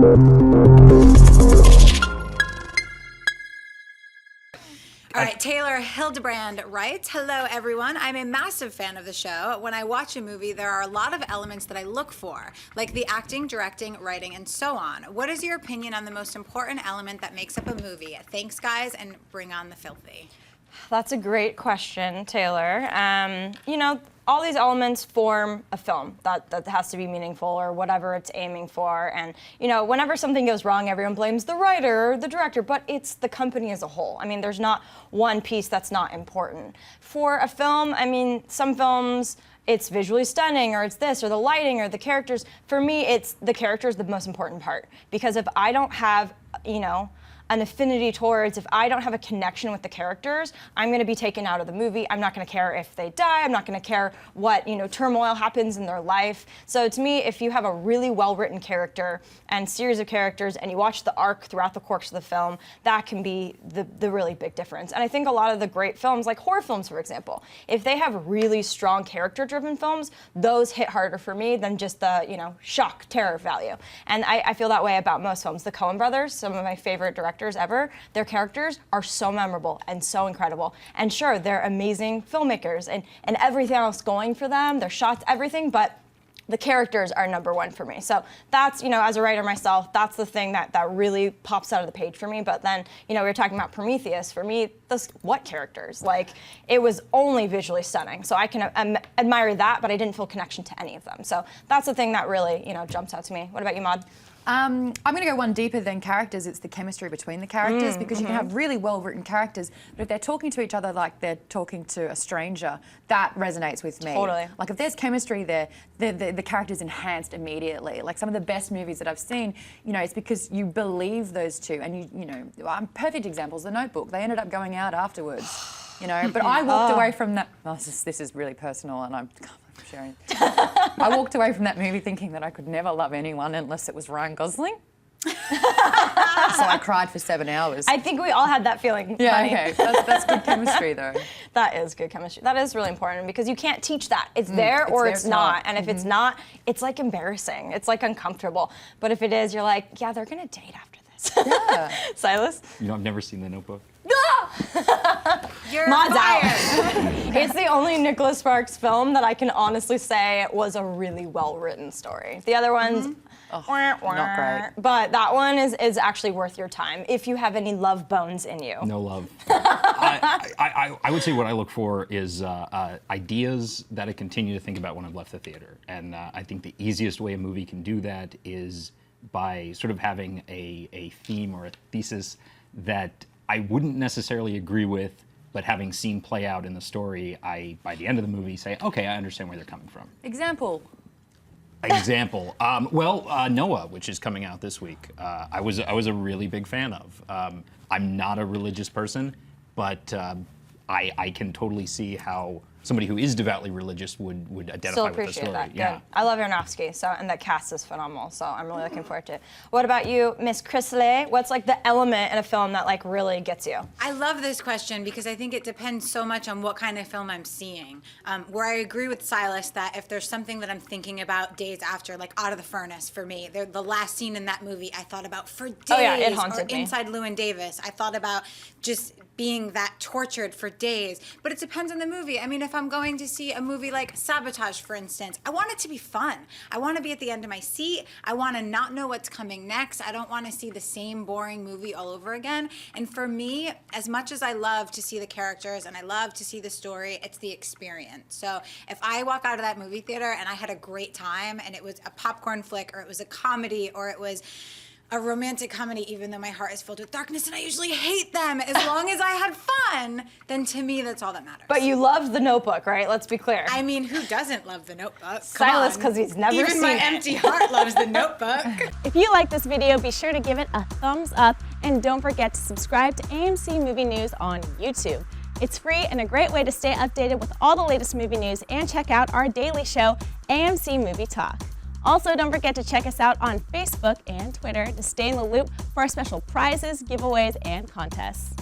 All right, Taylor Hildebrand writes, "Hello, everyone. I'm a massive fan of the show. When I watch a movie, there are a lot of elements that I look for, like the acting, directing, writing, and so on. What is your opinion on the most important element that makes up a movie? Thanks, guys, and bring on the filthy." That's a great question, Taylor. You know, all these elements form a film that has to be meaningful or whatever it's aiming for. And, you know, whenever something goes wrong, everyone blames the writer or the director, but it's the company as a whole. I mean, there's not one piece that's not important. For a film, I mean, some films, it's visually stunning, or it's this, or the lighting, or the characters. For me, it's the characters the most important part. Because if I don't have, you know, an affinity towards, if I don't have a connection with the characters, I'm gonna be taken out of the movie. I'm not gonna care if they die. I'm not gonna care what, you know, turmoil happens in their life. So to me, if you have a really well-written character and series of characters and you watch the arc throughout the course of the film, that can be the really big difference. And I think a lot of the great films, like horror films, for example, if they have really strong character-driven films, those hit harder for me than just the, you know, shock, terror value. And I feel that way about most films. The Coen brothers, some of my favorite directors ever, their characters are so memorable and so incredible. And sure, they're amazing filmmakers and everything else going for them, their shots, everything, but the characters are number one for me. So that's, you know, as a writer myself, that's the thing that really pops out of the page for me. But then, you know, we were talking about Prometheus. For me, what characters? Like, it was only visually stunning. So I can admire that, but I didn't feel connection to any of them. So that's the thing that really, you know, jumps out to me. What about you, Maud? I'm going to go one deeper than characters. It's the chemistry between the characters, because you can have really well-written characters, but if they're talking to each other like they're talking to a stranger, that resonates with me. Totally. Like, if there's chemistry there, the character's enhanced immediately. Like, some of the best movies that I've seen, you know, it's because you believe those two, and you know, perfect examples, The Notebook. They ended up going out afterwards. You know, but I walked away from that. Oh, this is really personal, and I'm sharing. I walked away from that movie thinking that I could never love anyone unless it was Ryan Gosling. So I cried for 7 hours. I think we all had that feeling. Yeah, honey. okay. That's good chemistry, though. That is good chemistry. That is really important, because you can't teach that. It's there or it's not. And if it's not, it's like embarrassing. It's like uncomfortable. But if it is, you're like, yeah, they're gonna date after this. Yeah. Silas? You know, I've never seen The Notebook. You're Maud's out. fired. It's the only Nicholas Sparks film that I can honestly say was a really well-written story. The other ones, not great. But that one is actually worth your time if you have any love bones in you. No love. I would say what I look for is ideas that I continue to think about when I've left the theater. And I think the easiest way a movie can do that is by sort of having a theme or a thesis that I wouldn't necessarily agree with, but having seen play out in the story, I, by the end of the movie, say, okay, I understand where they're coming from. Example. Noah, which is coming out this week, I was a really big fan of. I'm not a religious person, but I can totally see how somebody who is devoutly religious would identify Still with the appreciate story. that. Good. I love Aronofsky, and that cast is phenomenal. So I'm really looking forward to it. What about you, Miss Chrisley? What's like the element in a film that like really gets you? I love this question because I think it depends so much on what kind of film I'm seeing. Where I agree with Silas that if there's something that I'm thinking about days after, like Out of the Furnace for me, the last scene in that movie I thought about for days. Oh yeah, it haunted or me. Inside Llewyn Davis, I thought about just being that tortured for days. But it depends on the movie. I mean, if I'm going to see a movie like Sabotage, for instance, I want it to be fun. I want to be at the end of my seat. I want to not know what's coming next. I don't want to see the same boring movie all over again. And for me, as much as I love to see the characters and I love to see the story, it's the experience. So if I walk out of that movie theater and I had a great time and it was a popcorn flick or it was a comedy or it was a romantic comedy, even though my heart is filled with darkness and I usually hate them, as long as I had fun, then to me that's all that matters. But you loved The Notebook, right? Let's be clear. I mean, who doesn't love The Notebook? Silas, because he's never even seen my it. empty heart loves The Notebook. If you like this video, be sure to give it a thumbs up and don't forget to subscribe to AMC Movie News on YouTube. It's free and a great way to stay updated with all the latest movie news and check out our daily show, AMC Movie Talk. Also, don't forget to check us out on Facebook and Twitter to stay in the loop for our special prizes, giveaways, and contests.